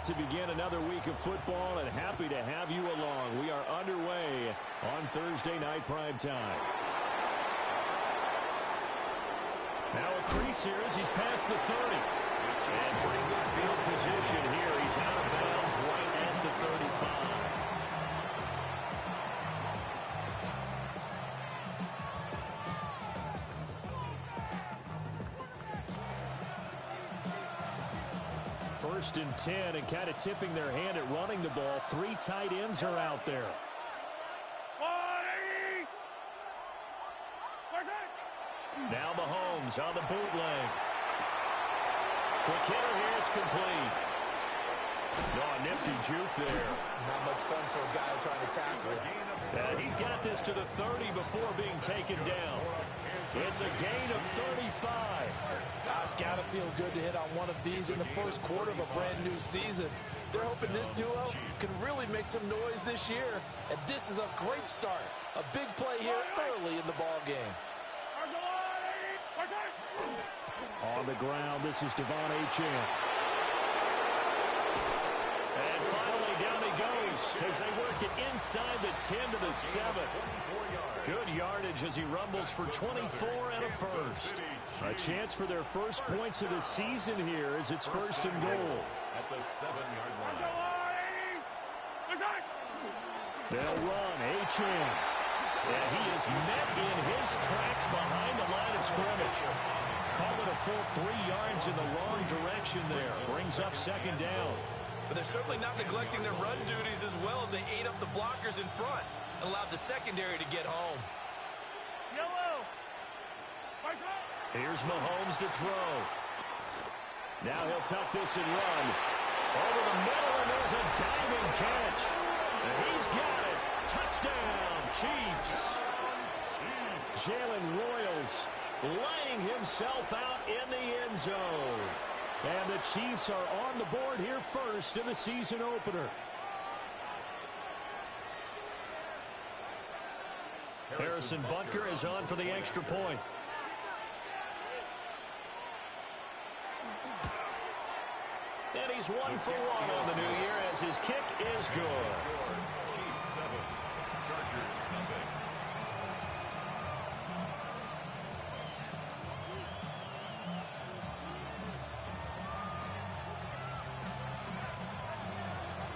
to begin another week of football, and happy to have you along. We are underway on Thursday night primetime. Now a crease here as he's past the 30. And pretty good field position here. He's out of bounds right at the 35. First and 10, and kind of tipping their hand at running the ball. 3 tight ends are out there. Now Mahomes on the bootleg. Quick hitter here, it's complete. Oh, nifty juke there. Not much fun for a guy trying to tackle it. And he's got this to the 30 before being taken down. It's a gain of 35. It's got to feel good to hit on one of these in the first quarter of a brand new season. They're hoping this duo can really make some noise this year. And this is a great start. A big play here early in the ball game. On the ground, this is Devon Achane. And finally, down he goes as they work it inside the 10 to the 7. Good yardage as he rumbles for 24 and a first. A chance for their first points of the season here as it's first and goal. At the 7-yard line. They'll run, Achane. And he is met in his tracks behind the line of scrimmage. Call it a full 3 yards in the wrong direction there. Brings up second down. But they're certainly not neglecting their run duties as well as they ate up the blockers in front and allowed the secondary to get home. Here's Mahomes to throw. Now he'll tuck this and run. Over the middle, and there's a diving catch. And he's got it. Touchdown, Chiefs. Jalen Royals laying himself out in the end zone. And the Chiefs are on the board here first in the season opener. Harrison Butker is on for the extra point. And he's 1 for 1 on the new year as his kick is good. Chiefs 7, Chargers nothing.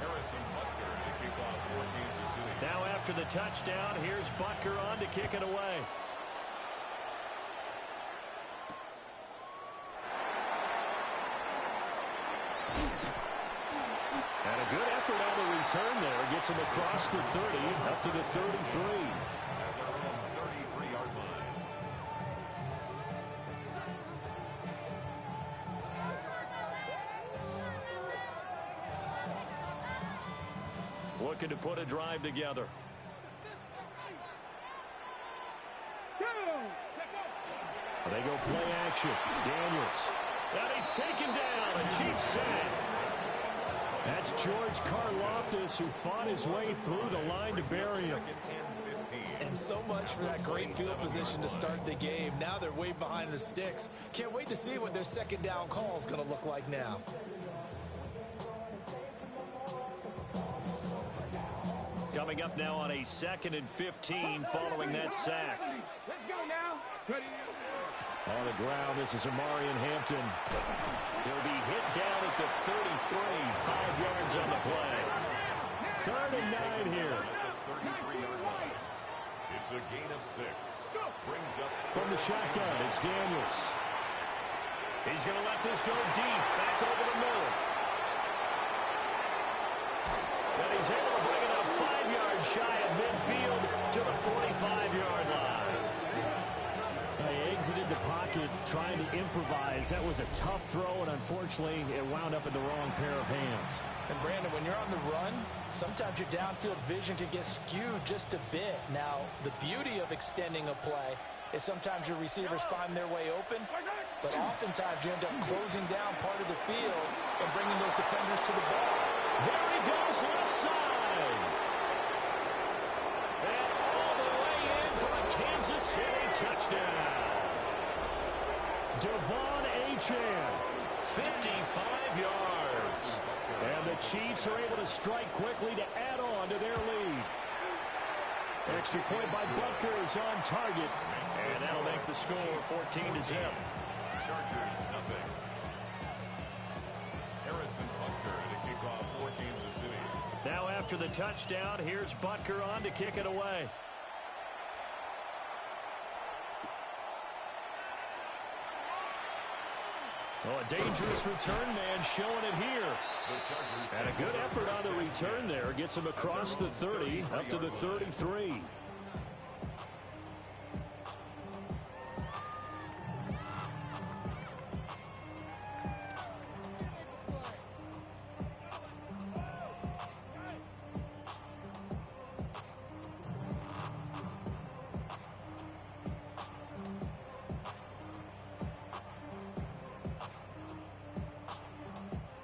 Harrison Butker to kick off for Kansas City. Now after the touchdown, here's Butker on to kick it away. And a good effort on the return there. Gets him across the 30, up to the 33. At their own 33-yard line. Looking to put a drive together. They go play action. Daniels. And he's taken down. A Chiefs sack. That's George Karlaftis, who fought his way through the line to bury him. And so much for that great field position to start the game. Now they're way behind the sticks. Can't wait to see what their second down call is going to look like now. Coming up now on a 2nd and 15 following that sack. Let's go now. On the ground, this is Amarian Hampton. He'll be hit down at the 33, 5 yards on the play. 3rd and 9 here. It's a gain of 6. Brings up from the shotgun. It's Daniels. He's going to let this go deep, back over the middle. And he's able to bring it up 5 yards shy of midfield to the 45-yard line. He exited the pocket trying to improvise. That was a tough throw, and unfortunately, it wound up in the wrong pair of hands. And Brandon, when you're on the run, sometimes your downfield vision can get skewed just a bit. Now, the beauty of extending a play is sometimes your receivers find their way open, but oftentimes you end up closing down part of the field and bringing those defenders to the ball. There he goes, left side. And all the way in for a Kansas City touchdown. Devon Achane, 55 yards. And the Chiefs are able to strike quickly to add on to their lead. Extra point by Butker is on target. And that'll make the score 14-0. Chargers, nothing. Harrison Butker to kick off for Kansas City. Now after the touchdown, here's Butker on to kick it away. Oh, a dangerous return man showing it here. And a good effort on the return there. Gets him across the 30, up to the 33.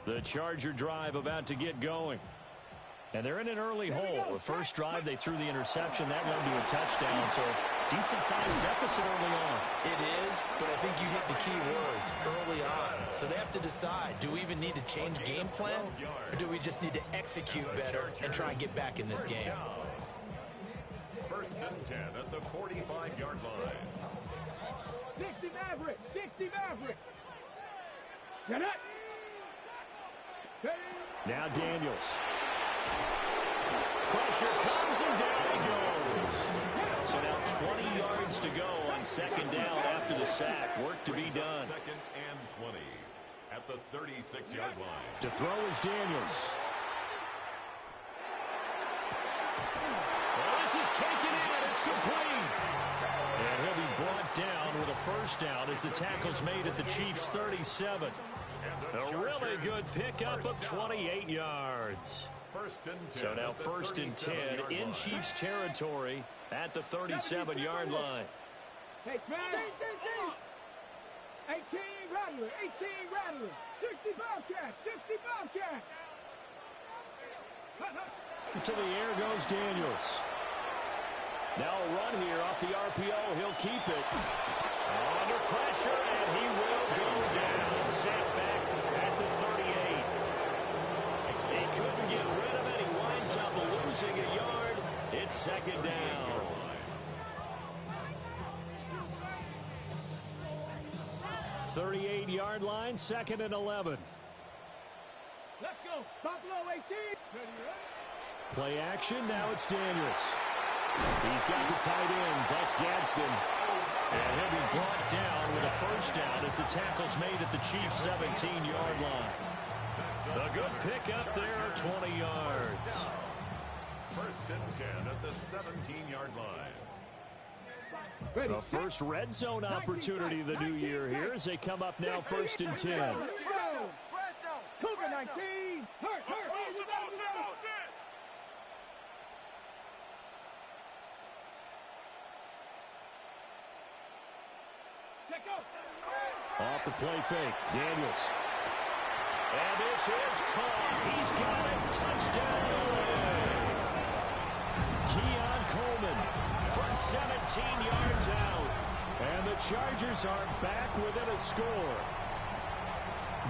The Charger drive about to get going. And they're in an early hole. The first drive, they threw the interception. That led to a touchdown, so decent-sized deficit early on. It is, but I think you hit the key words, early on. So they have to decide, do we even need to change game plan, or do we just need to execute better and try and get back in this game? First and 10 at the 45-yard line. 60 Maverick! 60 Maverick! Get it! Now Daniels. Pressure comes and down he goes. So now 20 yards to go on second down after the sack. Work to be done. Second and 20 at the 36-yard line. To throw is Daniels. Well, this is taken in. It's complete. And he'll be brought down with a first down as the tackle's made at the Chiefs' 37. A really good pickup of 28 yards. So now first and 10 in Chiefs territory at the 37-yard line. Hey, man. 18 Rattler, 18 Rattler, 60 Bobcat, 60 Bobcat. To the air goes Daniels. Now a run here off the RPO. He'll keep it. Under pressure, and he will go down. Sat back at the 38. He couldn't get rid of it. He winds up losing a yard. It's second down. The 38-yard line, second and 11. Let's go. Buffalo 18. Play action. Now it's Daniels. He's got the tight end. That's Gadsden. And he'll be brought down with a first down as the tackle's made at the Chiefs' 17-yard line. A good pickup there, 20 yards. First and 10 at the 17-yard line. The first red zone opportunity of the new year here as they come up now first and 10. Cougar 19. Hurt. Off the play fake, Daniels. And this is caught. He's got it. Touchdown away. Keon Coleman from 17 yards out. And the Chargers are back within a score.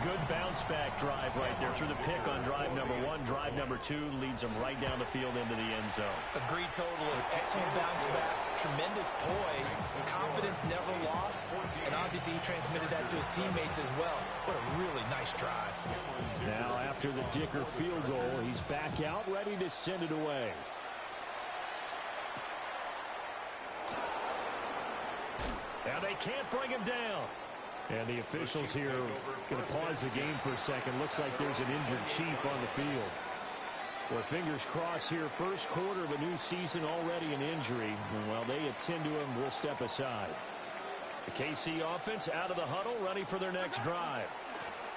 Good bounce-back drive right there through the pick on drive number 1. Drive number 2 leads them right down the field into the end zone. Agreed totally. Excellent bounce back. Tremendous poise. Confidence never lost. And obviously he transmitted that to his teammates as well. What a really nice drive. Now after the Dicker field goal, he's back out ready to send it away. Now they can't bring him down. And the officials here going to pause the game for a second. Looks like there's an injured Chief on the field. Well, fingers crossed here. First quarter of a new season, already an injury. And while they attend to him, we'll step aside. The KC offense out of the huddle, ready for their next drive.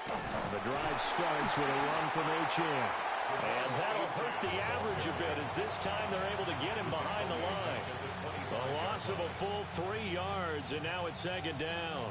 The drive starts with a run from H.M. And that'll hurt the average a bit as this time they're able to get him behind the line. A loss of a full 3 yards, and now it's second down.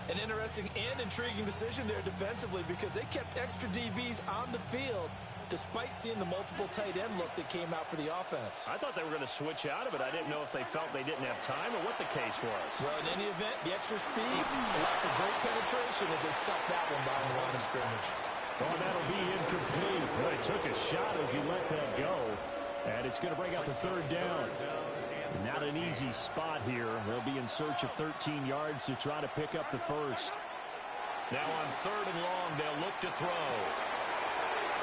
An interesting and intriguing decision there defensively because they kept extra DBs on the field despite seeing the multiple tight end look that came out for the offense. I thought they were going to switch out of it. I didn't know if they felt they didn't have time or what the case was. Well, in any event, the extra speed, a lack of great penetration as they stuffed that one by the line of scrimmage. Oh, that'll be incomplete. Boy, took a shot as he let that go. And it's going to bring up a third down. Not an easy spot here. They'll be in search of 13 yards to try to pick up the first. Now on 3rd and long, they'll look to throw.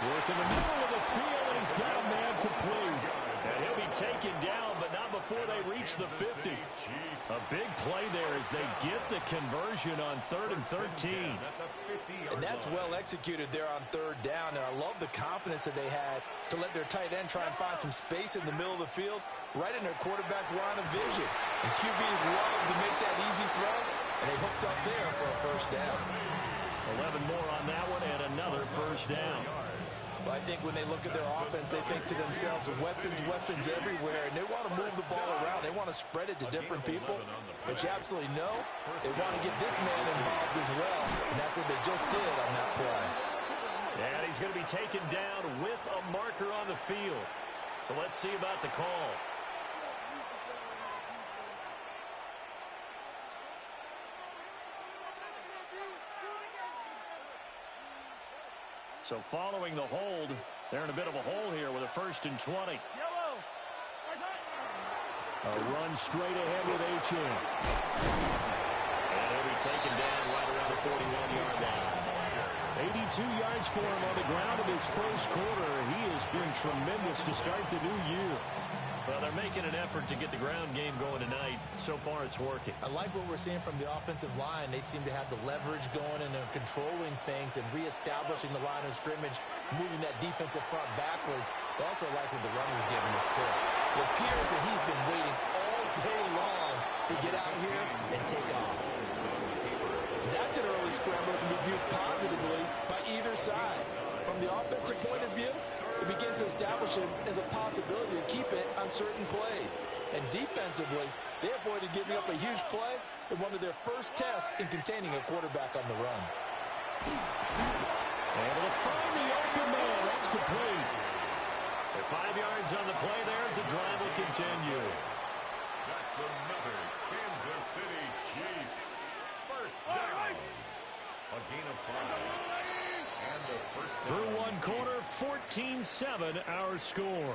Work in the middle of the field, and he's got a man complete. And he'll be taken down, but not before they reach the 50. A big play there as they get the conversion on 3rd and 13. And that's well executed there on 3rd down, and I love the confidence that they had to let their tight end try and find some space in the middle of the field, right in their quarterback's line of vision. And QBs love to make that easy throw, and they hooked up there for a first down. 11 more on that one, and another first down. Well, I think when they look at their offense, they think to themselves, weapons everywhere, and they want to move the ball around. They want to spread it to different people, but you absolutely know they want to get this man involved as well, and that's what they just did on that play. And he's going to be taken down with a marker on the field. So let's see about the call. So following the hold, they're in a bit of a hole here with a 1st and 20. A run straight ahead with Achane. And he'll be taken down right around the 41-yard line. 82 yards for him on the ground in his first quarter. He has been tremendous to start the new year. Well, they're making an effort to get the ground game going tonight. So far, it's working. I like what we're seeing from the offensive line. They seem to have the leverage going, and they're controlling things and reestablishing the line of scrimmage, moving that defensive front backwards. But also like what the runner's giving us, too. It appears that he's been waiting all day long to get out here and take off. That's an early scramble that can be viewed positively by either side. From the offensive point of view, it begins to establish it as a possibility to keep it on certain plays. And defensively, they avoided giving up a huge play in one of their first tests in containing a quarterback on the run. Able to find the open man. That's complete. For 5 yards on the play there as the drive will continue. That's another Kansas City Chiefs first down. A gain of 5. And a first down. Through one quarter, 14-7 our score.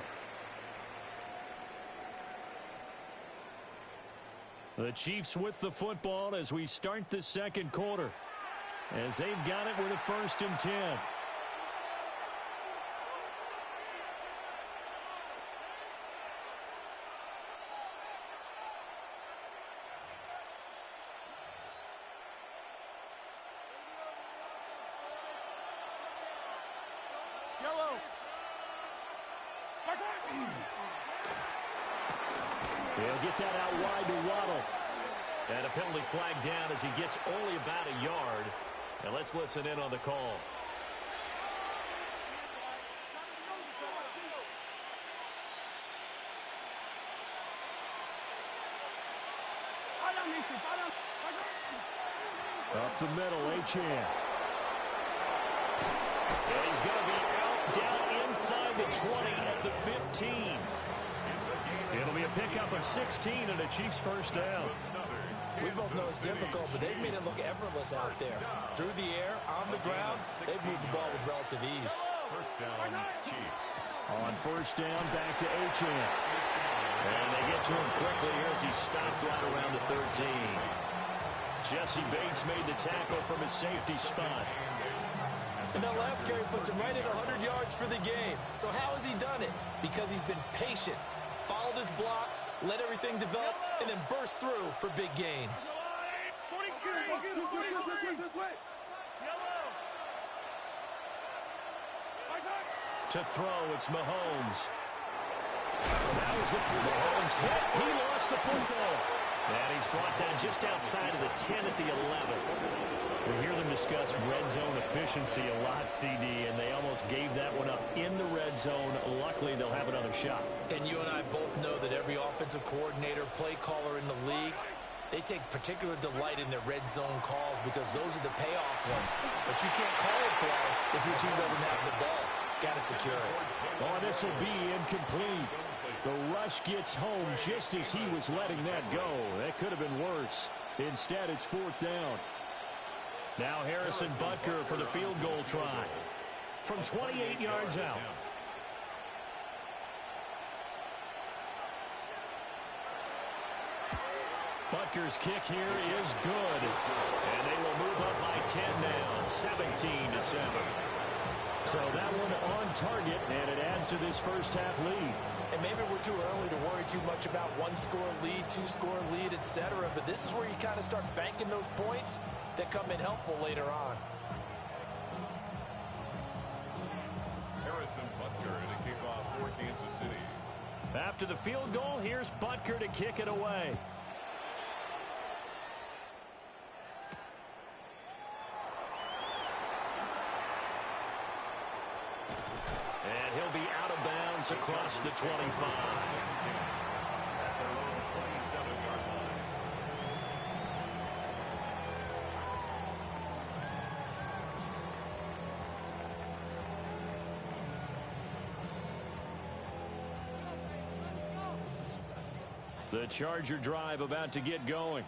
The Chiefs with the football as we start the second quarter. As they've got it with a 1st and 10. They'll get that out wide to Waddle. And a penalty flag down as he gets only about a yard. And let's listen in on the call. Up the middle, Achane. And he's going to be out down inside the 20 at the 15. It'll be a pickup of 16 and a Chiefs first down. We both know it's difficult, but they've made it look effortless out there. Through the air, on the ground, they've moved the ball with relative ease. First down, Chiefs. On first down, back to Achane. And they get to him quickly here as he stopped right around the 13. Jesse Bates made the tackle from his safety spot. And that last carry puts him right at 100 yards for the game. So how has he done it? Because he's been patient, followed his blocks, let everything develop, and then burst through for big gains. To throw, it's Mahomes. That was Mahomes hit. He lost the football. And he's brought down just outside of the 10 at the 11. We hear them discuss red zone efficiency a lot, CD, and they almost gave that one up in the red zone. Luckily, they'll have another shot. And you and I both know that every offensive coordinator, play caller in the league, they take particular delight in their red zone calls because those are the payoff ones. But you can't call a play if your team doesn't have the ball. Got to secure it. Oh, this will be incomplete. The rush gets home just as he was letting that go. That could have been worse. Instead, it's 4th down. Now Harrison Butker for the field goal try. From 28 yards out. Butker's kick here is good. And they will move up by 10 now, 17-7. So that one on target, and it adds to this first half lead. And maybe we're too early to worry too much about one-score lead, two-score lead, etc. But this is where you kind of start banking those points that come in helpful later on. Harrison Butker to kick off for Kansas City. After the field goal, here's Butker to kick it away. And he'll be out of bounds across the 25. At their own 27-yard line. The Charger drive about to get going.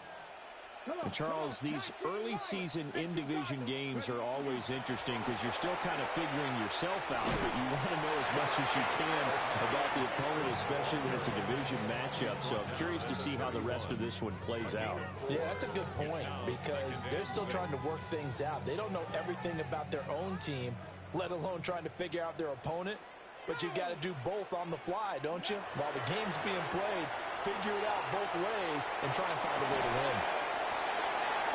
And Charles, these early season in-division games are always interesting because you're still kind of figuring yourself out, but you want to know as much as you can about the opponent, especially when it's a division matchup. So I'm curious to see how the rest of this one plays out. Yeah, that's a good point because they're still trying to work things out. They don't know everything about their own team, let alone trying to figure out their opponent. But you got to do both on the fly, don't you? While the game's being played, figure it out both ways and try and find a way to win.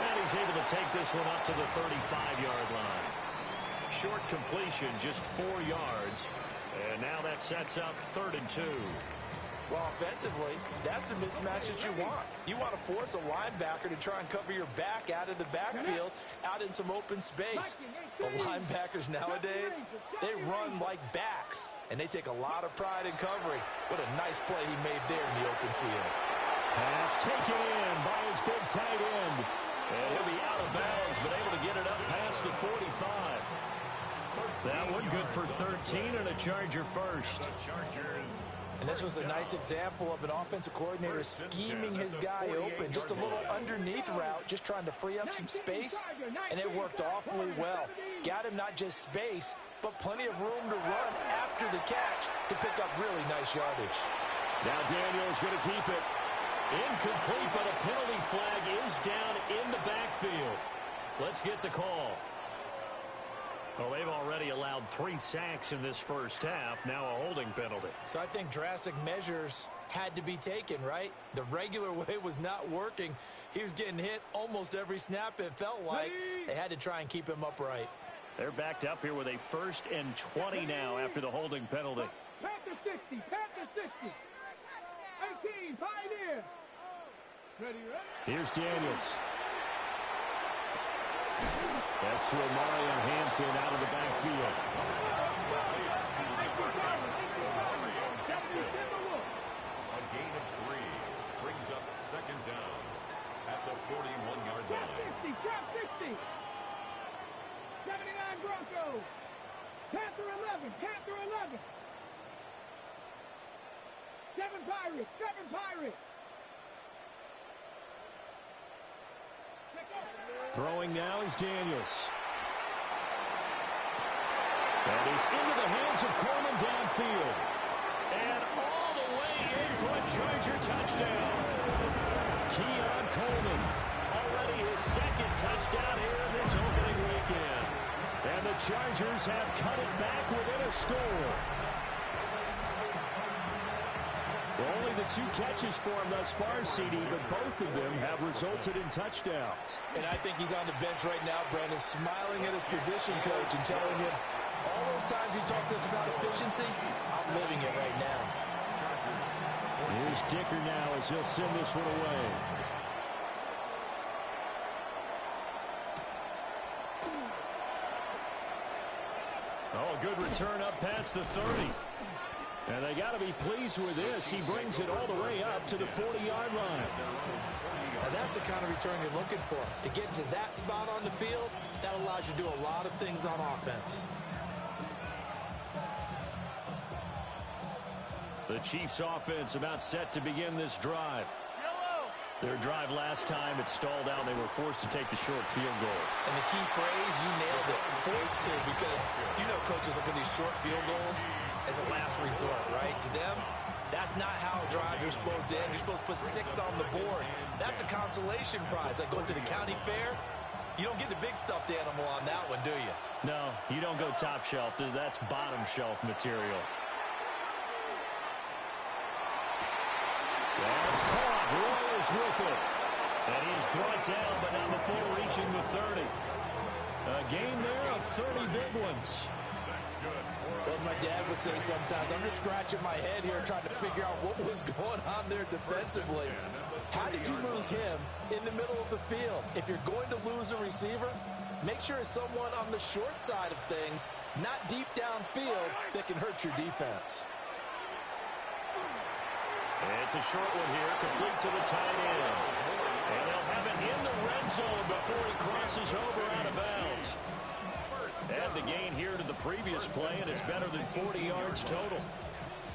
And he's able to take this one up to the 35-yard line. Short completion, just 4 yards. And now that sets up 3rd and 2. Well, offensively, that's the mismatch that you want. You want to force a linebacker to try and cover your back out of the backfield, out in some open space. But linebackers nowadays, they run like backs, and they take a lot of pride in covering. What a nice play he made there in the open field. Pass taken in by his big tight end. And he'll be out of bounds, but able to get it up past the 45. That one good for 13 and a Charger first. And this was a nice example of an offensive coordinator scheming his guy open. Just a little underneath route, just trying to free up some space, and it worked awfully well. Got him not just space, but plenty of room to run after the catch to pick up really nice yardage. Now Daniel's going to keep it. Incomplete, but a penalty flag is down in the backfield. Let's get the call. Well, they've already allowed 3 sacks in this first half. Now a holding penalty. So I think drastic measures had to be taken, right? The regular way was not working. He was getting hit almost every snap, it felt like. They had to try and keep him upright. They're backed up here with a 1st and 20 now after the holding penalty. Panther 60, Panther 60. 18, Pioneer. Ready. Here's Daniels. That's to Omarion Hampton out of the backfield. A gain of 3 brings up 2nd down at the 41-yard line. Trap 60. 79 Broncos. Panther 11, Panther 11. 7 Pirates, 7 Pirates. Throwing now is Daniels. That is into the hands of Coleman downfield. And all the way in for a Charger touchdown. Keon Coleman, already his 2nd touchdown here in this opening weekend. And the Chargers have cut it back within a score. Only the 2 catches for him thus far, CD, but both of them have resulted in touchdowns. And I think he's on the bench right now, Brandon, smiling at his position coach and telling him, all those times you talk this about efficiency, I'm living it right now. Here's Dicker now as he'll send this one away. Oh, good return up past the 30. And they got to be pleased with this. He brings it all the way up to the 40-yard line. And that's the kind of return you're looking for. To get to that spot on the field, that allows you to do a lot of things on offense. The Chiefs offense about set to begin this drive. Their drive last time, it stalled out. They were forced to take the short field goal. And the key phrase, you nailed it, forced to, because you know coaches look at these short field goals as a last resort, right? To them, that's not how drives are supposed to end. You're supposed to put 6 on the board. That's a consolation prize. Like going to the county fair, you don't get the big stuffed animal on that one, do you? No, you don't go top shelf. That's bottom shelf material. That's caught. Royals with it. And he's brought down, but not before reaching the 30. A gain there of 30 big ones. Well, as my dad would say sometimes, I'm just scratching my head here trying to figure out what was going on there defensively. How did you lose him in the middle of the field? If you're going to lose a receiver, make sure it's someone on the short side of things, not deep downfield, that can hurt your defense. It's a short one here, complete to the tight end. And they'll have it in the red zone before he crosses over out of bounds. Add the gain here to the previous play, and it's better than 40 yards total.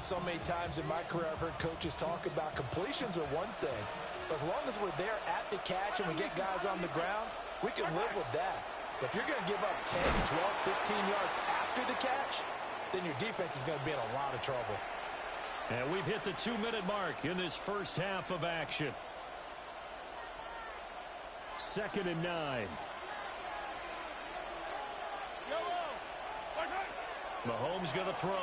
So many times in my career, I've heard coaches talk about completions are one thing. But as long as we're there at the catch and we get guys on the ground, we can live with that. But if you're going to give up 10, 12, 15 yards after the catch, then your defense is going to be in a lot of trouble. And we've hit the 2-minute mark in this first half of action. 2nd and 9. Mahomes going to throw.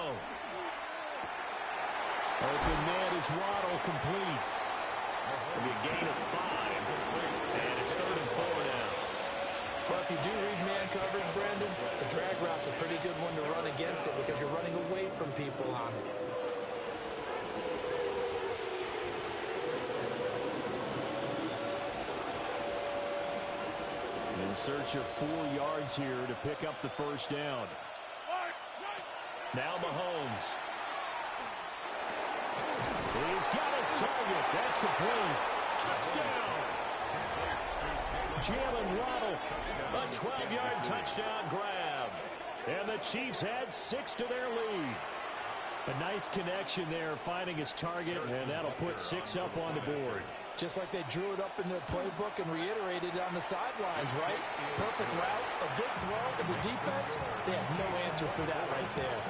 Open man is Waddle, complete. It'll be a gain of 5. And it's 3rd and 4 now. Well, if you do read man coverage, Brandon, the drag route's a pretty good one to run against it because you're running away from people on it. In search of 4 yards here to pick up the first down. Now Mahomes. He's got his target. That's complete. Touchdown. Jalen Waddle. A 12-yard touchdown grab. And the Chiefs add 6 to their lead. A nice connection there, finding his target, and that'll put 6 up on the board. Just like they drew it up in their playbook and reiterated it on the sidelines, right? Perfect route, a good throw, and the defense, they have no answer for that right there.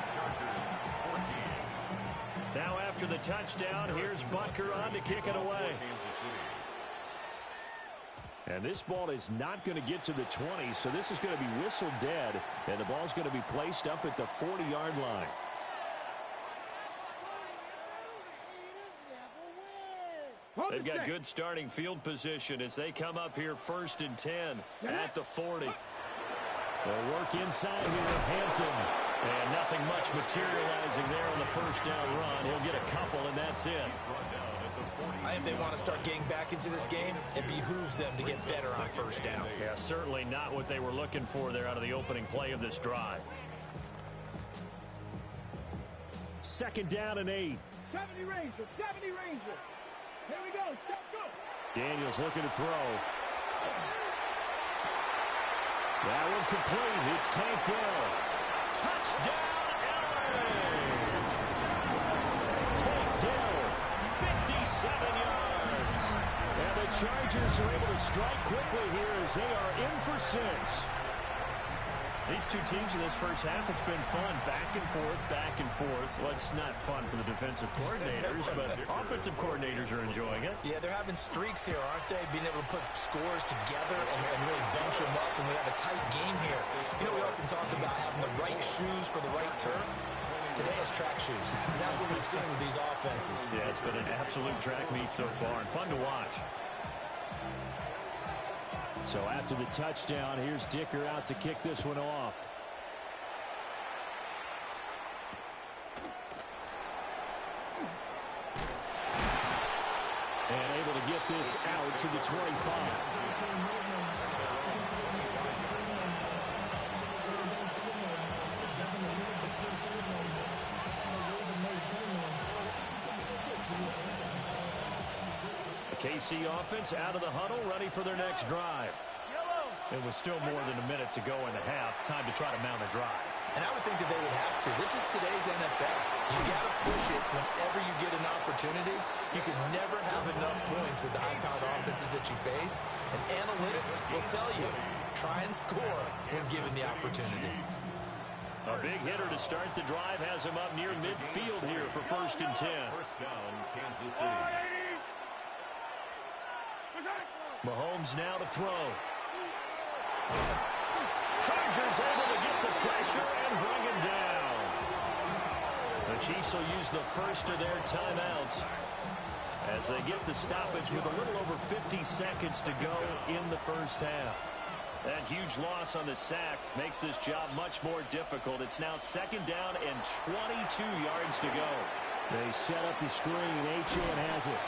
Now after the touchdown, here's Butker on to kick it away. And this ball is not going to get to the 20, so this is going to be whistled dead, and the ball's going to be placed up at the 40-yard line. They've got good starting field position as they come up here 1st and 10 at the 40. They'll work inside here, Hampton. And nothing much materializing there on the first down run. He'll get a couple, and that's it. I think they want to start getting back into this game. It behooves them to get better on first down. Yeah, certainly not what they were looking for there out of the opening play of this drive. 2nd down and 8. 70 Rangers, 70 Rangers. Here we go, step, go. Daniels looking to throw. That one complete. It's Tank Dell. Touchdown, LA! Tank Dell, 57 yards. And the Chargers are able to strike quickly here as they are in for 6. These two teams in this first half, it's been fun. Back and forth, back and forth. Well, it's not fun for the defensive coordinators, but offensive coordinators are enjoying it. Yeah, they're having streaks here, aren't they? Being able to put scores together and really bunch them up when we have a tight game here. You know, we often talk about having the right shoes for the right turf. Today is track shoes, because that's what we've seen with these offenses. Yeah, it's been an absolute track meet so far, and fun to watch. So after the touchdown, here's Dicker out to kick this one off. And able to get this out to the 25. KC offense out of the huddle, ready for their next drive. It was still more than a minute to go in the half. Time to try to mount a drive. And I would think that they would have to. This is today's NFL. You got to push it whenever you get an opportunity. You can never have enough points with the high-powered offenses that you face. And analytics will tell you, try and score when given the opportunity. A big hitter to start the drive has him up near midfield here for 1st and 10. First down, Kansas City. Mahomes now to throw. Chargers able to get the pressure and bring him down. The Chiefs will use the first of their timeouts as they get the stoppage with a little over 50 seconds to go in the first half. That huge loss on the sack makes this job much more difficult. It's now 2nd down and 22 yards to go. They set up the screen. Achane has it.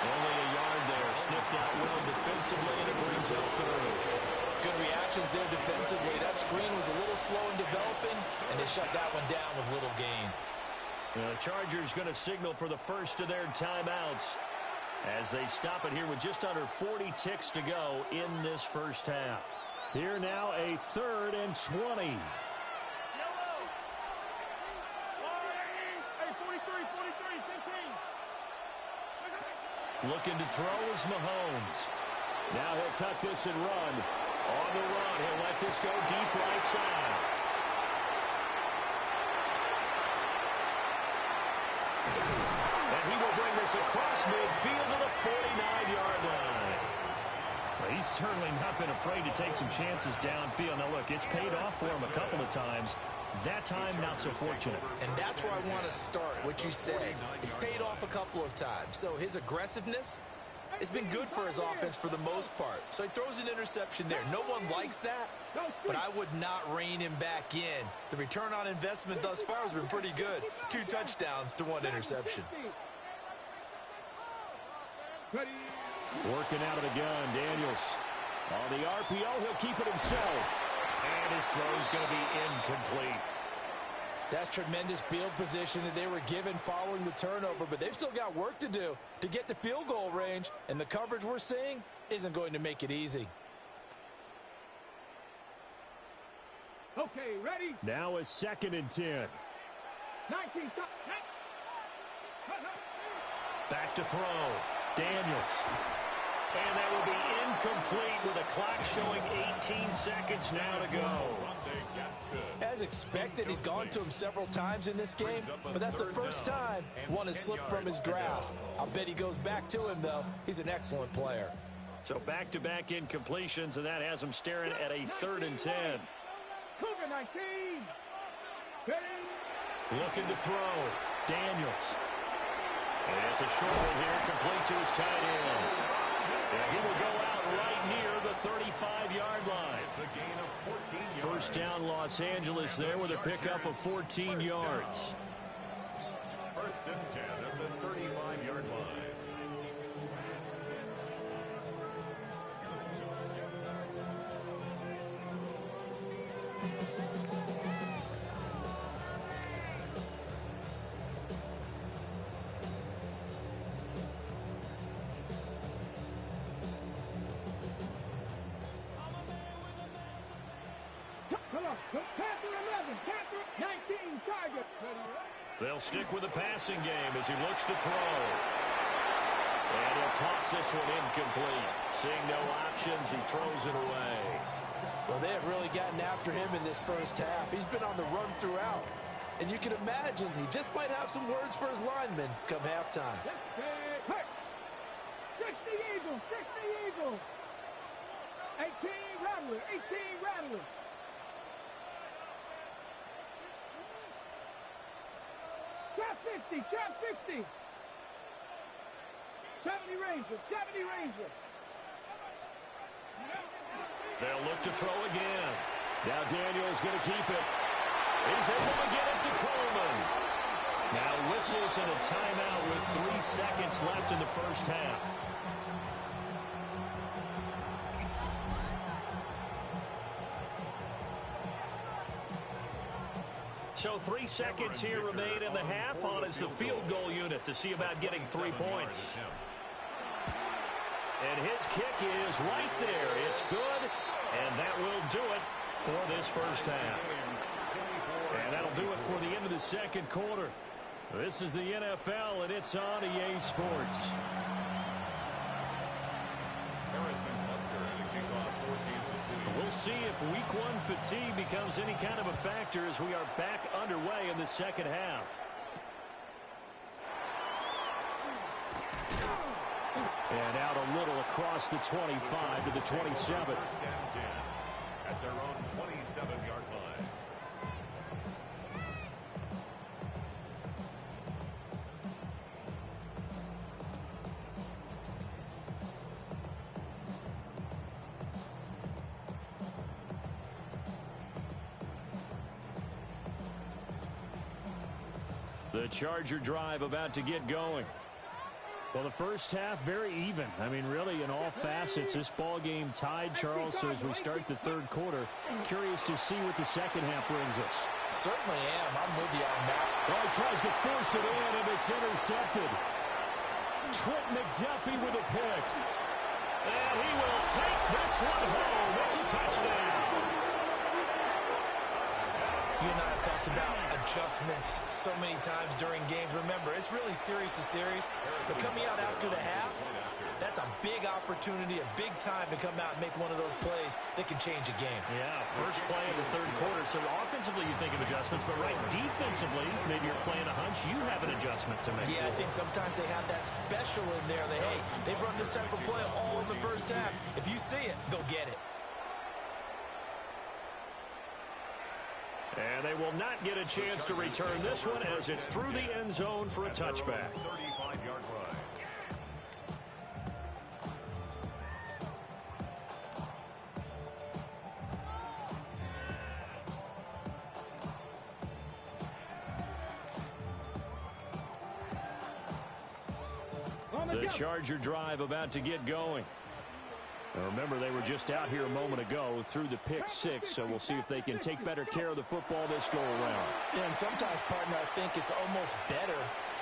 Only a yard there. Sniffed out well defensively, and it brings up 3rd. Good reactions there defensively. That screen was a little slow in developing, and they shut that one down with little gain. The Chargers going to signal for the first of their timeouts as they stop it here with just under 40 ticks to go in this first half. Here now a 3rd and 20. Looking to throw is Mahomes. Now he'll tuck this and run. On the run, he'll let this go deep right side. And he will bring this across midfield to the 49-yard line. Well, he's certainly not been afraid to take some chances downfield. Now, look, it's paid off for him a couple of times. That time, not so fortunate. And that's where I want to start, what you said. It's paid off a couple of times. So his aggressiveness has been good for his offense for the most part. So he throws an interception there. No one likes that, but I would not rein him back in. The return on investment thus far has been pretty good. 2 touchdowns to 1 interception. Working out of the gun, Daniels. On the RPO, he'll keep it himself. And his throw is going to be incomplete. That's tremendous field position that they were given following the turnover, but they've still got work to do to get to field goal range, and the coverage we're seeing isn't going to make it easy. Okay, ready? Now a 2nd and 10. 19. Back to throw. Daniels. And that will be incomplete with a clock showing 18 seconds now to go. As expected, he's gone to him several times in this game, but that's the first time one has slipped from his grasp. I'll bet he goes back to him, though. He's an excellent player. So back-to-back incompletions, and that has him staring at a 3rd and 10. Cougar 19. Looking to throw. Daniels. And it's a short one here, complete to his tight end. And he will go out right near the 35-yard line. It's a gain of 14 yards. First down, Los Angeles there with a pickup of 14 yards. 1st and 10 at the 35-yard line. Panther 11. Panther 19. Tiger. They'll stick with the passing game as he looks to throw. And he'll toss this one incomplete. Seeing no options, he throws it away. Well, they have really gotten after him in this first half. He's been on the run throughout. And you can imagine he just might have some words for his linemen come halftime. 60 Eagles. 60 Eagles. 18 Rattler. 18 Rattler. Trap 50. Trap 50. 70 Ranger. 70 Ranger. They'll look to throw again. Now Daniel's going to keep it. He's able to get it to Coleman. Now whistles and a timeout with 3 seconds left in the first half. So 3 seconds here remain in the half on as the field goal unit to see about getting 3 points. And his kick is right there. It's good, and that will do it for this first half. And that'll do it for the end of the second quarter. This is the NFL, and it's on EA Sports. We'll see if Week 1 fatigue becomes any kind of a factor as we are back underway in the second half. And out a little across the 25 to the 27. First and 10 at their own 27-yard line. The Charger drive about to get going. Well, the first half, very even. I mean, really, in all facets, this ball game tied, Charles. So as we start the third quarter, curious to see what the second half brings us. Certainly am. I'm with you on that. Well, he tries to force it in, and it's intercepted. Trent McDuffie with a pick. And he will take this one home. It's a touchdown. You and I have talked about adjustments so many times during games. Remember, it's really series to series. But coming out after the half, that's a big opportunity, a big time to come out and make one of those plays that can change a game. Yeah, first play of the third quarter. So offensively, you think of adjustments, but right defensively, maybe you're playing a hunch. You have an adjustment to make. Yeah, I think sometimes they have that special in there. Hey, they've run this type of play all in the first half. If you see it, go get it. And they will not get a chance to return this one as it's through the end zone for a touchback. 35-yard line. The Charger drive about to get going. Now remember, they were just out here a moment ago through the pick six, so we'll see if they can take better care of the football this go around. Yeah, and sometimes, partner, I think it's almost better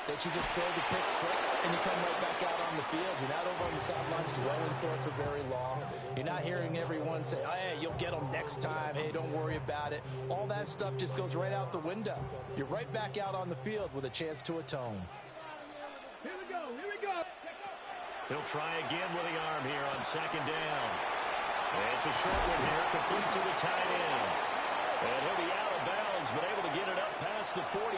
that you just throw the pick six and you come right back out on the field. You're not over on the sidelines dwelling for it for very long. You're not hearing everyone say, oh, hey, you'll get them next time. Hey, don't worry about it. All that stuff just goes right out the window. You're right back out on the field with a chance to atone. Here we go. Here we go. He'll try again with the arm here on second down. It's a short one here, complete to the tight end. And he'll be out of bounds, but able to get it up past the 45.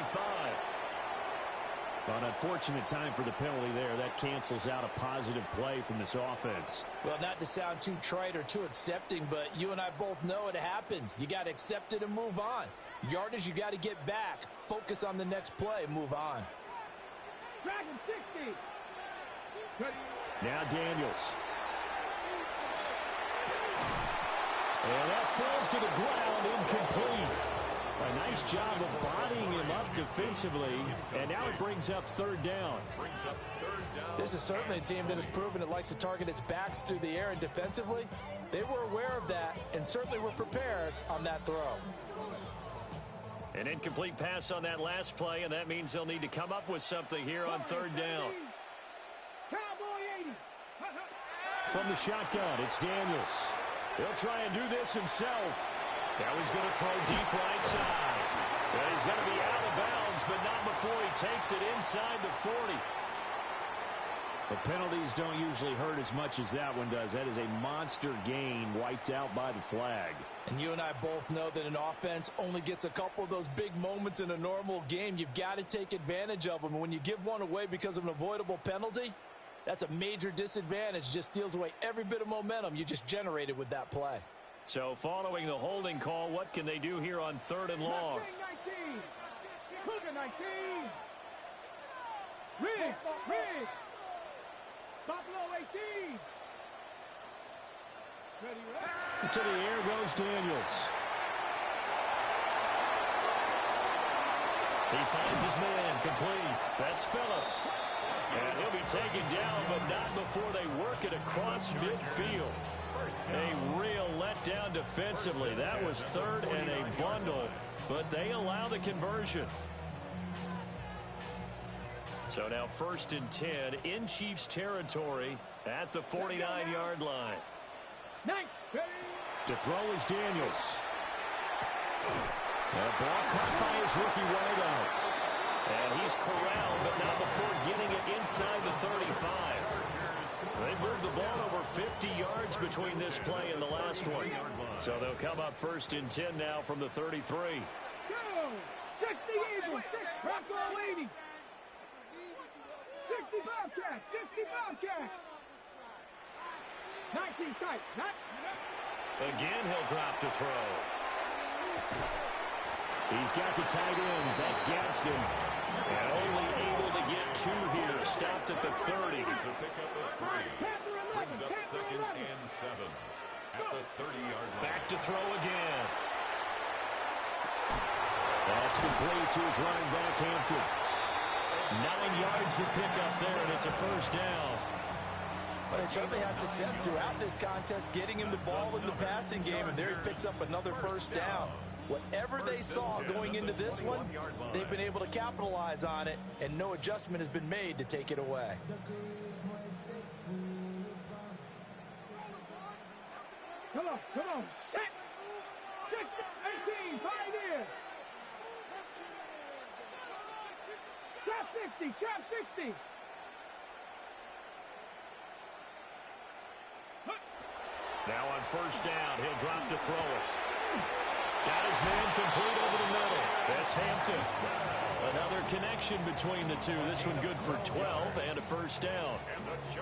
An unfortunate time for the penalty there. That cancels out a positive play from this offense. Well, not to sound too trite or too accepting, but you and I both know it happens. You got to accept it and move on. Yardage, you got to get back. Focus on the next play, move on. Dragon 60. Now Daniels. And that falls to the ground, incomplete. A nice job of bodying him up defensively, and now it brings up third down. This is certainly a team that has proven it likes to target its backs through the air, and defensively, they were aware of that and certainly were prepared on that throw. An incomplete pass on that last play, and that means they'll need to come up with something here on third down. From the shotgun, it's Daniels. He'll try and do this himself. Now he's going to throw deep right side. And he's going to be out of bounds, but not before he takes it inside the 40. The penalties don't usually hurt as much as that one does. That is a monster gain wiped out by the flag. And you and I both know that an offense only gets a couple of those big moments in a normal game. You've got to take advantage of them. And when you give one away because of an avoidable penalty, that's a major disadvantage. Just steals away every bit of momentum you just generated with that play. So following the holding call, what can they do here on third and long? 19. Cougar 19. Riggs. Buffalo 18. Ready. To the air goes Daniels. He finds his man, complete. That's Phillips. And he'll be taken down, but not before they work it across midfield. A real letdown defensively. That was third and a bundle, but they allow the conversion. So now 1st and 10 in Chiefs territory at the 49-yard line. To throw is Daniels. That ball caught by his rookie wide out. And he's is corralled, but not before getting it inside the 35. They moved the ball over 50 yards between this play and the last one. So they'll come up first and 10 now from the 33. Go! 60 Eagles, 6 Bronco 80. 60 Bobcats, 60 Bobcats. 19 tight, Again, he'll drop to throw. He's got the tight end. That's Gadsden. And only able to get 2 here. Stopped at the 30. It's a pickup of 3. Brings up 2nd and 7 at the 30-yard line. Back to throw again. That's complete to his running back, Hampton. 9 yards to pick up there, and it's a first down. But they certainly had success throughout this contest, getting him the ball in the passing game, and there he picks up another first down. Whatever they saw going into this one, they've been able to capitalize on it, and no adjustment has been made to take it away. Come on, set. 18, Pioneer. Chop 60. Now on first down, he'll drop to throw it. Got his man complete over the middle. That's Hampton. Another connection between the two. This one good for 12 and a first down.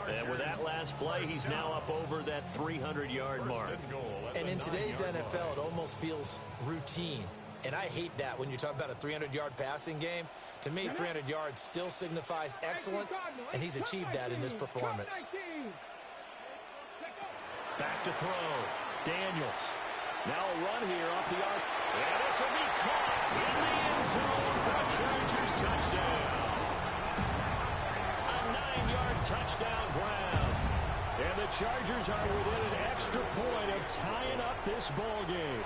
And with that last play, he's now up over that 300-yard mark. And in today's NFL, it almost feels routine. And I hate that when you talk about a 300-yard passing game. To me, 300 yards still signifies excellence, and he's achieved that in this performance. Back to throw. Daniels. Now a run here off the arc. And this will be caught in the end zone for a Chargers touchdown. A 9-yard touchdown ground. And the Chargers are within an extra point of tying up this ball game.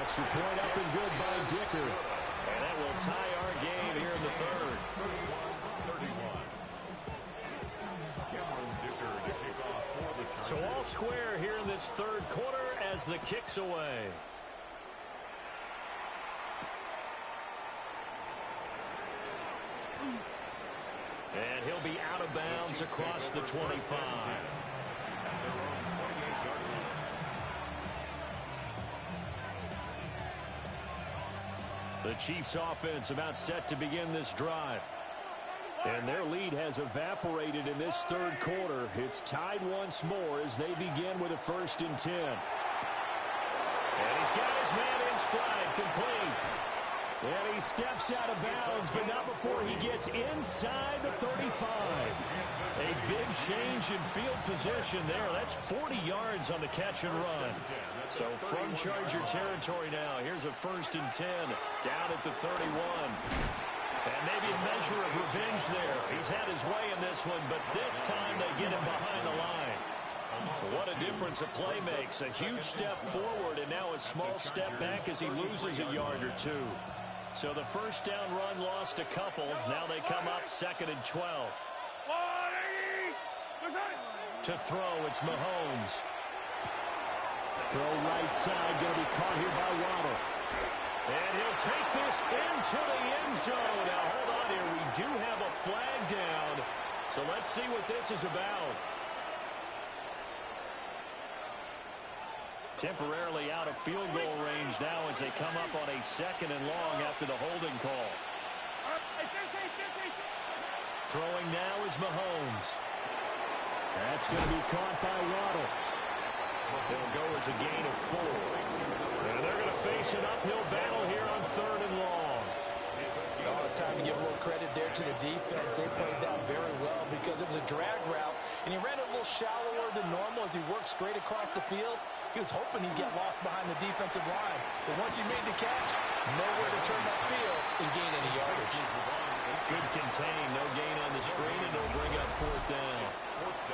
Extra point up and good by Dicker. And that will tie our game here in the third. 31. So all square here in this third quarter as the kick's away. And he'll be out of bounds across the 25. The Chiefs offense about set to begin this drive. And their lead has evaporated in this third quarter. It's tied once more as they begin with a 1st and 10. And he's got his man in stride, complete. And he steps out of bounds, but not before he gets inside the 35. A big change in field position there. That's 40 yards on the catch and run. So from Charger territory now, here's a 1st and 10 down at the 31. And maybe a measure of revenge there. He's had his way in this one, but this time they get him behind the line. What a difference a play makes. A huge step forward and now a small step back as he loses a yard or 2. So the first down run lost a couple. Now they come up 2nd and 12. To throw, it's Mahomes. Throw right side, going to be caught here by Waddle. And he'll take this into the end zone. Now, hold on here. We do have a flag down. So let's see what this is about. Temporarily out of field goal range now as they come up on a 2nd and long after the holding call. Throwing now is Mahomes. That's going to be caught by Waddle. They'll go as a gain of 4. And they're going to face an uphill battle here on 3rd and long. Oh, it's time to give a little credit there to the defense. They played that very well because it was a drag route, and he ran it a little shallower than normal as he worked straight across the field. He was hoping he'd get lost behind the defensive line. But once he made the catch, nowhere to turn that field and gain any yardage. Good contain, no gain on the screen, and they'll bring up 4th down.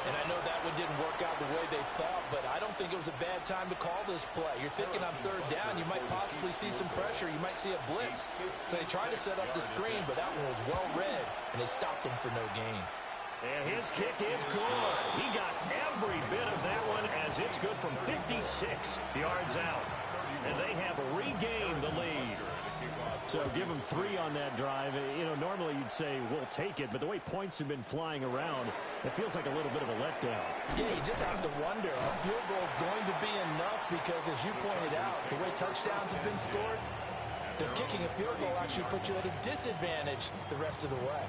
And I know that one didn't work out the way they thought, but I don't think it was a bad time to call this play. You're thinking on 3rd down, you might possibly see some pressure. You might see a blitz. So they tried to set up the screen, but that one was well read, and they stopped him for no gain. And his kick is good. He got every bit of that one as it's good from 56 yards out. And they have regained the lead. So give them 3 on that drive. You know, normally you'd say, we'll take it, but the way points have been flying around, it feels like a little bit of a letdown. Yeah, you just have to wonder. A field goal is going to be enough because, as you pointed out, the way touchdowns have been scored, does kicking a field goal actually put you at a disadvantage the rest of the way?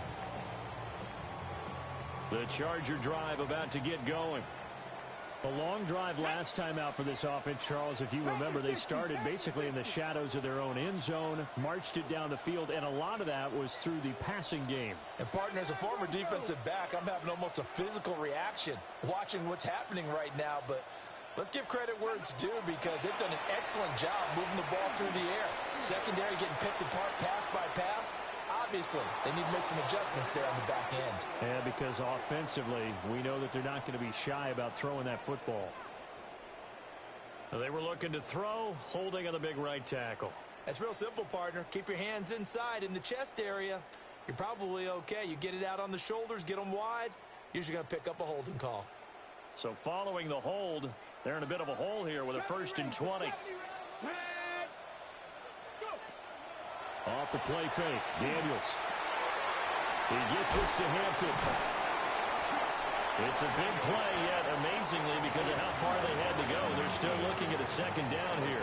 The Charger drive about to get going. A long drive last time out for this offense, Charles. If you remember, they started basically in the shadows of their own end zone, marched it down the field, and a lot of that was through the passing game. And, partner, as a former defensive back, I'm having almost a physical reaction watching what's happening right now. But let's give credit where it's due because they've done an excellent job moving the ball through the air. Secondary getting picked apart pass by pass. Obviously, they need to make some adjustments there on the back end. Yeah, because offensively, we know that they're not going to be shy about throwing that football. They were looking to throw, holding on the big right tackle. That's real simple, partner. Keep your hands inside in the chest area. You're probably okay. You get it out on the shoulders, get them wide. Usually going to pick up a holding call. So following the hold, they're in a bit of a hole here with a 1st and 20. Off the play fake, Daniels. He gets this to Hampton. It's a big play, yet amazingly, because of how far they had to go, they're still looking at a 2nd down here.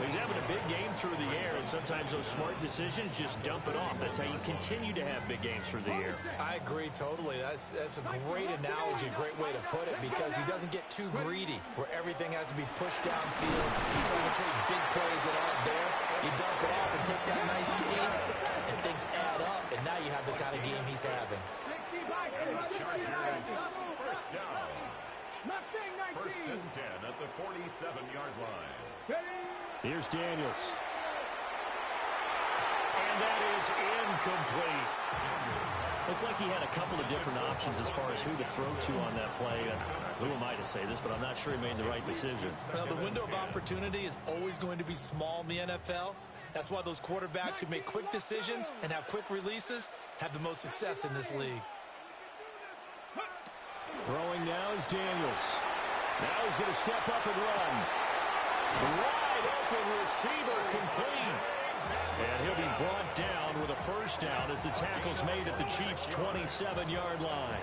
He's having a big game through the air, and sometimes those smart decisions just dump it off. That's how you continue to have big games through the air. I agree totally. That's a great analogy, a great way to put it, because he doesn't get too greedy, where everything has to be pushed downfield. You're trying to create big plays that aren't there. You dump it off and take that nice gain, and things add up, and now you have the kind of game he's having. First down. 1st and 10 at the 47-yard line. Here's Daniels. And that is incomplete. Looked like he had a couple of different options as far as who to throw to on that play. Who am I to say this, but I'm not sure he made the right decision. Well, the window of opportunity is always going to be small in the NFL. That's why those quarterbacks who make quick decisions and have quick releases have the most success in this league. Throwing now is Daniels. Now he's going to step up and run. Wide open receiver complete. And he'll be brought down with a 1st down as the tackle's made at the Chiefs' 27-yard line.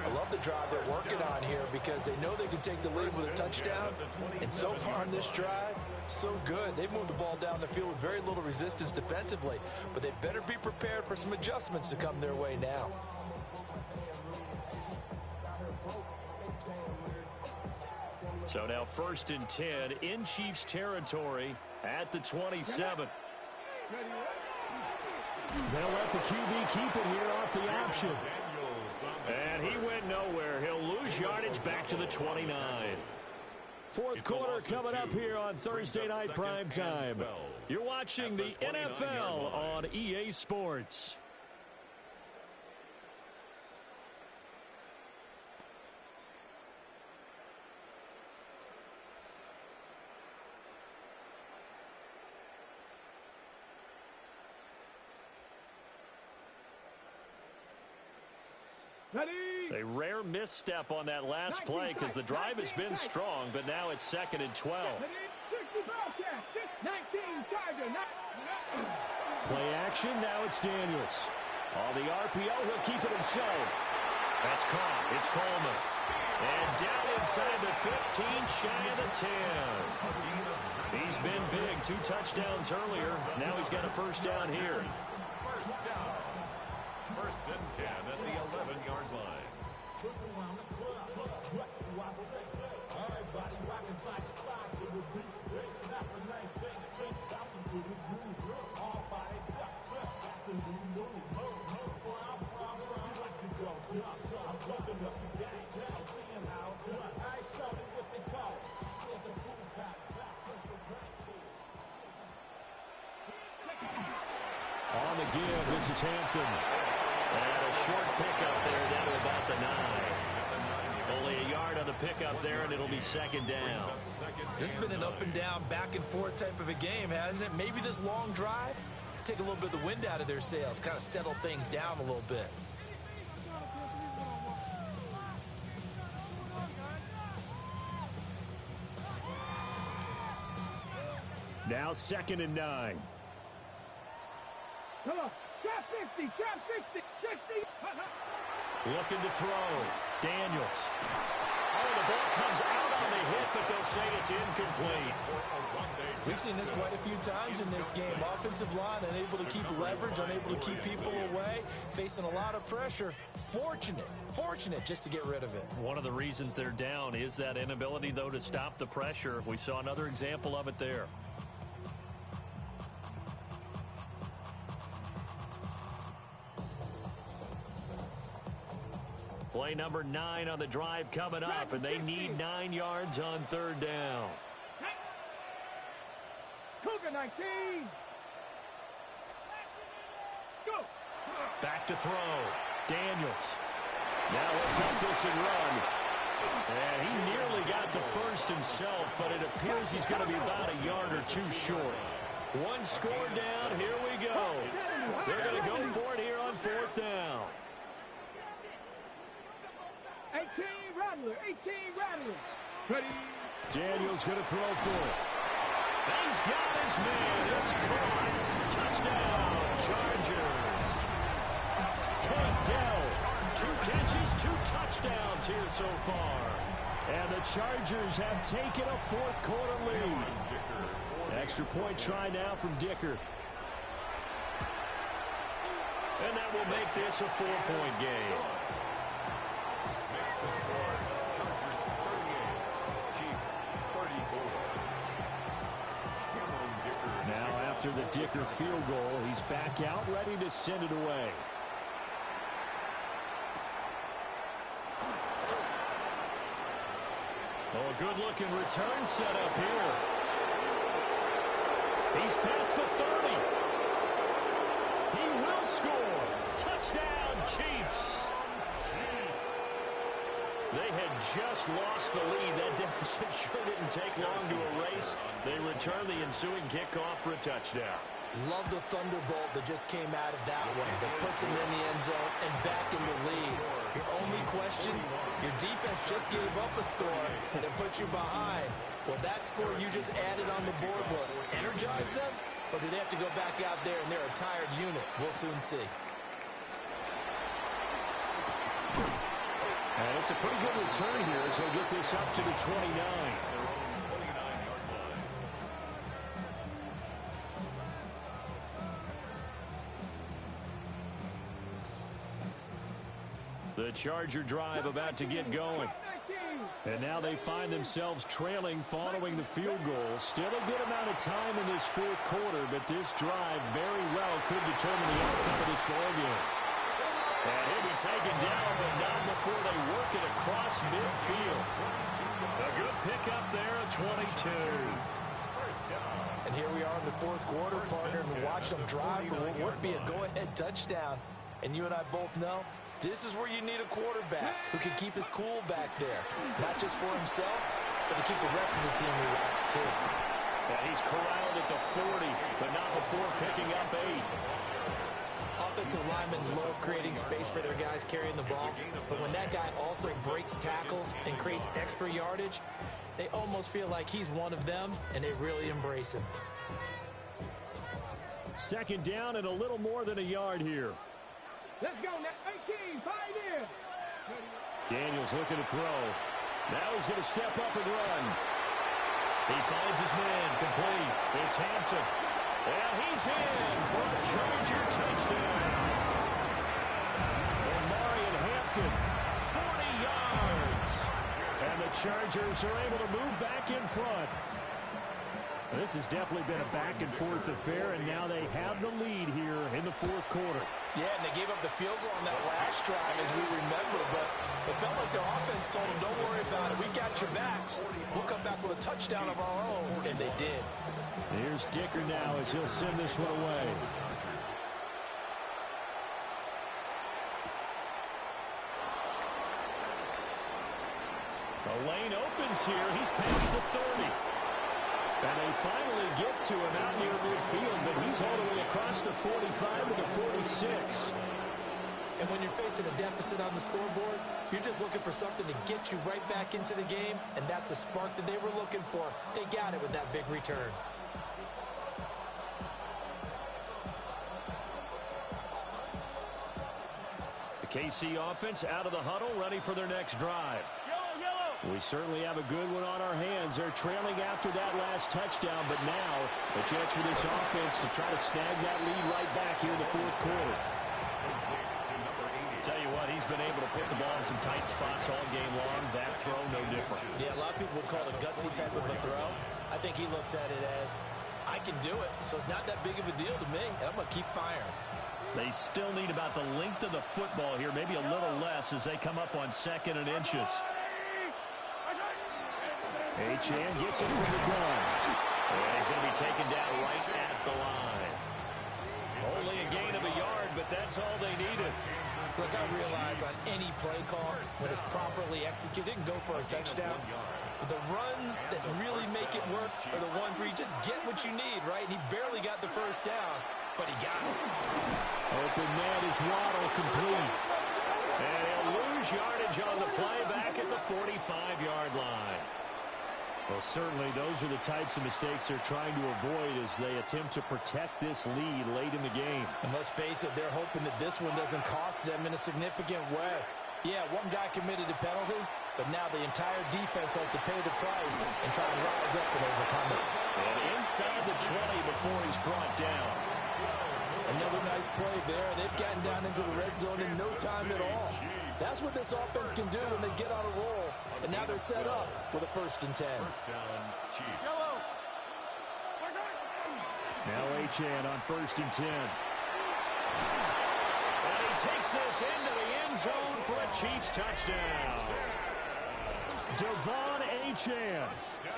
I love the drive they're working on here because they know they can take the lead with a touchdown. And so far on this drive, so good. They've moved the ball down the field with very little resistance defensively. But they better be prepared for some adjustments to come their way now. So now 1st and 10 in Chiefs territory at the 27. They'll let the QB keep it here off the option. And he went nowhere. He'll lose yardage back to the 29. 4th quarter coming up here on Thursday Night Primetime. You're watching the NFL on EA Sports. A rare misstep on that last play because the drive has been strong, but now it's 2nd and 12. Play action, now it's Daniels. On the RPO, he'll keep it himself. That's caught. It's Coleman. And down inside the 15, shy of the 10. He's been big. 2 touchdowns earlier. Now he's got a 1st down here. 1st and 10 at the 11-yard line. On the give, this is Hampton. And a short pickup there down to about the 9. Only a yard on the pickup there, and it'll be 2nd down. This has been an up and down, back and forth type of a game, hasn't it? Maybe this long drive take a little bit of the wind out of their sails, kind of settle things down a little bit. Now 2nd and 9. Come on. Trap 50, trap 60, 60. Looking to throw. Daniels. Oh, the ball comes out on the hit, but they'll say it's incomplete. We've seen this quite a few times in this game. Offensive line unable to keep leverage, unable to keep people away, facing a lot of pressure. Fortunate just to get rid of it. One of the reasons they're down is that inability, though, to stop the pressure. We saw another example of it there. Play number 9 on the drive coming up, and they need 9 yards on third down. Cougar 19. Go. Back to throw. Daniels. Now he'll take this and run. And he nearly got the first himself, but it appears he's going to be about a yard or two short. One score down. Here we go. They're going to go for it here on fourth down. 18 Rattler. Ready. Daniels going to throw for it. He's got his man. It's caught. Touchdown, Chargers. Tank Dell. 2 catches, 2 touchdowns here so far. And the Chargers have taken a fourth quarter lead. Extra point try now from Dicker. And that will make this a 4-point game. Now after the Dicker field goal, he's back out ready to send it away. Oh, a good-looking return set up here. He's past the 30. He will score. Touchdown, Chiefs. They had just lost the lead. That deficit sure didn't take long to erase. They return the ensuing kickoff for a touchdown. Love the thunderbolt that just came out of that one. That puts him in the end zone and back in the lead. Your only question, your defense just gave up a score that put you behind. Well, that score you just added on the board will energize them, or do they have to go back out there and they're a tired unit? We'll soon see. And it's a pretty good return here as he'll get this up to the 29. The Charger drive about to get going. And now they find themselves trailing following the field goal. Still a good amount of time in this fourth quarter, but this drive very well could determine the outcome of this ballgame. And he'll be taken down, but not before they work it across midfield. A good pickup there at 22. And here we are in the fourth quarter, partner, and watch them drive for what would be a go-ahead touchdown. And you and I both know this is where you need a quarterback who can keep his cool back there. Not just for himself, but to keep the rest of the team relaxed, too. And he's corralled at the 40, but not before picking up 8. Offensive linemen love creating space for their guys carrying the ball, but when that guy also breaks tackles and creates extra yardage, they almost feel like he's one of them, and they really embrace him. Second down and a little more than a yard here. Let's go, 18, 5 in. Daniels looking to throw. Now he's going to step up and run. He finds his man, complete. It's Hampton. And he's in for a Charger touchdown. Marion Hampton, 40 yards. And the Chargers are able to move back in front. This has definitely been a back-and-forth affair, and now they have the lead here in the fourth quarter. Yeah, and they gave up the field goal on that last drive, as we remember, but it felt like their offense told them, don't worry about it. We got your backs. We'll come back with a touchdown of our own, and they did. Here's Dicker now as he'll send this one away. The lane opens here. He's past the 30. And they finally get to him out near midfield, but he's all the way across the 45 to the 46. And when you're facing a deficit on the scoreboard, you're just looking for something to get you right back into the game, and that's the spark that they were looking for. They got it with that big return. The KC offense out of the huddle, ready for their next drive. We certainly have a good one on our hands. They're trailing after that last touchdown, but now a chance for this offense to try to snag that lead right back here in the fourth quarter. Tell you what, he's been able to put the ball in some tight spots all game long. That throw, no different. Yeah, a lot of people would call it a gutsy type of a throw. I think he looks at it as, I can do it, so it's not that big of a deal to me, and I'm going to keep firing. They still need about the length of the football here, maybe a little less as they come up on 2nd and inches. Achane gets it from the gun. And he's going to be taken down right at the line. Only a gain of a yard, but that's all they needed. Look, I realize on any play call, when it's properly executed, it can go for a touchdown. But the runs that really make it work are the ones where you just get what you need, right? And he barely got the first down, but he got it. Open man is Waddle, complete. And he'll lose yardage on the play back at the 45-yard line. Well, certainly those are the types of mistakes they're trying to avoid as they attempt to protect this lead late in the game. And let's face it, they're hoping that this one doesn't cost them in a significant way. Yeah, one guy committed a penalty, but now the entire defense has to pay the price and try to rise up and overcome it. And inside the 20 before he's brought down. Another nice play there. They've gotten down into the red zone in no time at all. That's what this offense can do when they get on a roll. And now they're set up with a 1st and 10. Now Achane on 1st and 10. And he takes this into the end zone for a Chiefs touchdown. Devon Achane.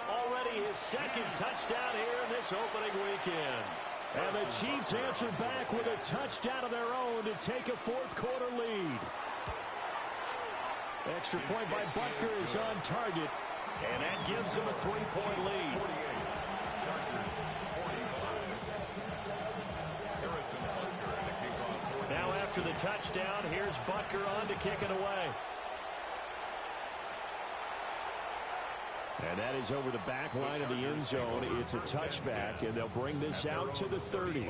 Already his 2nd touchdown here in this opening weekend. And the Chiefs answer back with a touchdown of their own to take a fourth quarter lead. Extra point by Butker is on target. And that gives them a 3-point lead. Now after the touchdown, here's Butker on to kick it away. And that is over the back line of the end zone. It's a touchback, and they'll bring this out to the 30.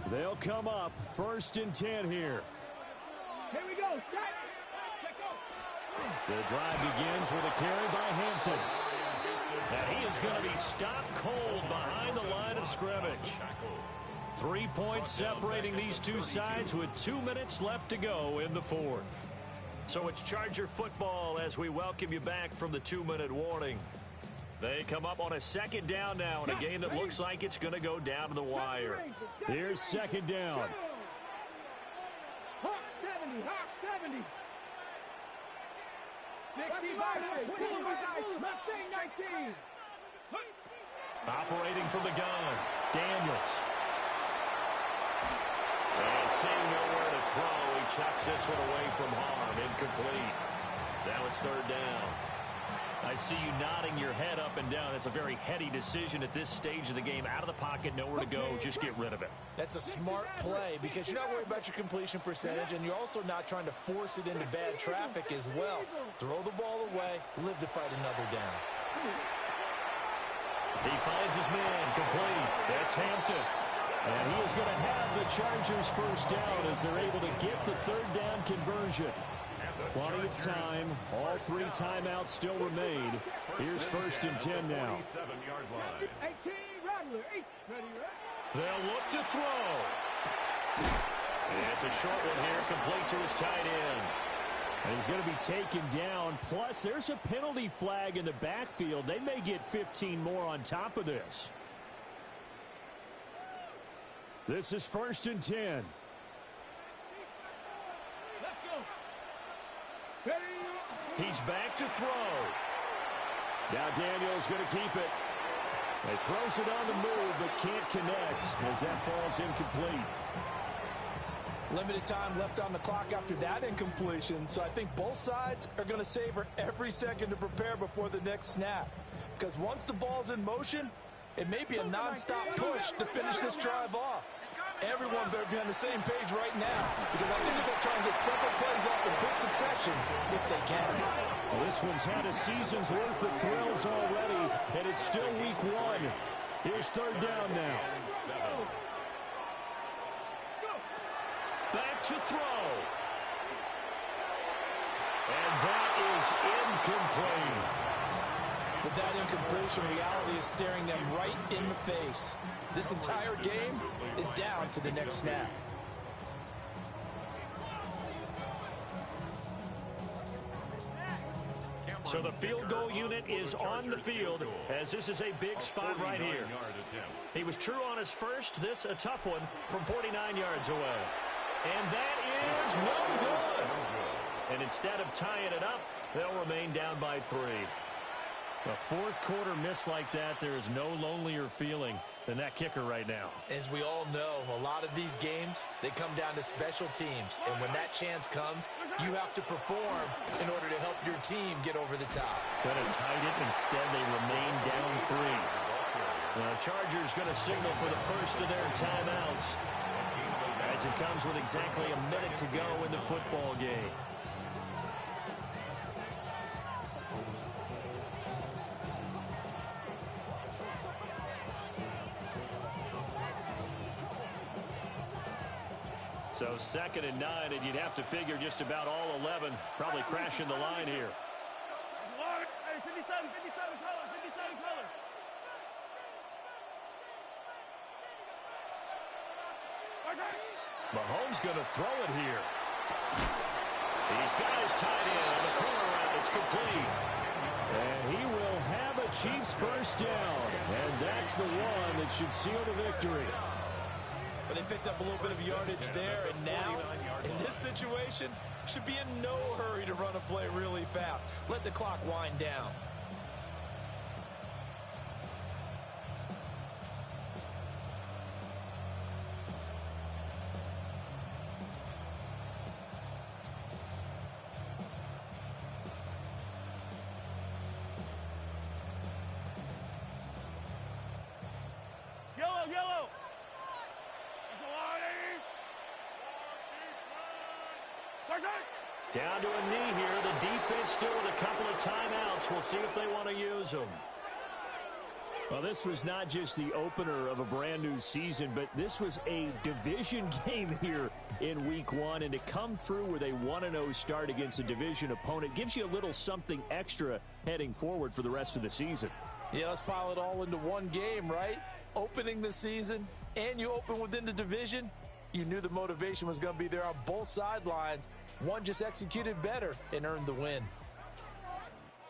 They'll come up 1st and 10 here. Here we go. The drive begins with a carry by Hampton. And he is going to be stopped cold behind the line of scrimmage. 3 points separating these two sides with 2 minutes left to go in the fourth. So it's Charger football as we welcome you back from the 2-minute warning. They come up on a 2nd down now in a game that looks like it's going to go down to the wire. Here's 2nd down. Hawk 70, Hawk 70. 60 Mustang 19. Operating from the gun, Daniels. And seeing nowhere to throw, he chucks this one away from harm, incomplete. Now it's 3rd down. I see you nodding your head up and down. It's a very heady decision at this stage of the game. Out of the pocket, nowhere to go. Just get rid of it. That's a smart play because you're not worried about your completion percentage, and you're also not trying to force it into bad traffic as well. Throw the ball away, live to fight another down. He finds his man, complete. That's Hampton. And he is going to have the Chargers 1st down as they're able to get the 3rd down conversion. Plenty of time. All 3 timeouts still remain. Here's 1st and 10 now. 18, Rattler. They'll look to throw. And it's a short one here, complete to his tight end. And he's going to be taken down. Plus, there's a penalty flag in the backfield. They may get 15 more on top of this. This is 1st and 10. He's back to throw. Now Daniels going to keep it. He throws it on the move, but can't connect as that falls incomplete. Limited time left on the clock after that incompletion, so I think both sides are going to savor every second to prepare before the next snap. Because once the ball's in motion, it may be a nonstop push to finish this drive off. Everyone better be on the same page right now, because I think they're trying to get several plays off and put 6 succession if they can. Well, this one's had a season's worth of thrills already, and it's still week 1. Here's third down now. Back to throw. And that is incomplete. With that incompletion, reality is staring them right in the face. This entire game is down to the next snap. So the field goal unit is on the field, as this is a big spot right here. He was true on his first. This a tough one from 49 yards away. And that is no good. And instead of tying it up, they'll remain down by 3. A fourth quarter miss like that, there is no lonelier feeling than that kicker right now. As we all know, a lot of these games, they come down to special teams. And when that chance comes, you have to perform in order to help your team get over the top. Could have tied it. Instead, they remain down 3. The Chargers going to signal for the first of their timeouts, as it comes with exactly a minute to go in the football game. So 2nd and 9, and you'd have to figure just about all 11 probably crashing the line here. Mahomes going to throw it here. He's got his tight end on the corner route. It's complete. And he will have a Chiefs first down. And that's the one that should seal the victory. But they picked up a little bit of yardage there, and now, in this situation, should be in no hurry to run a play really fast. Let the clock wind down. Yellow! Down to a knee here. The defense still with a couple of timeouts. We'll see if they want to use them. Well, this was not just the opener of a brand new season, but this was a division game here in week 1. And to come through with a 1-0 start against a division opponent gives you a little something extra heading forward for the rest of the season. Yeah, let's pile it all into one game, right? Opening the season, and you open within the division. You knew the motivation was going to be there on both sidelines. One just executed better and earned the win.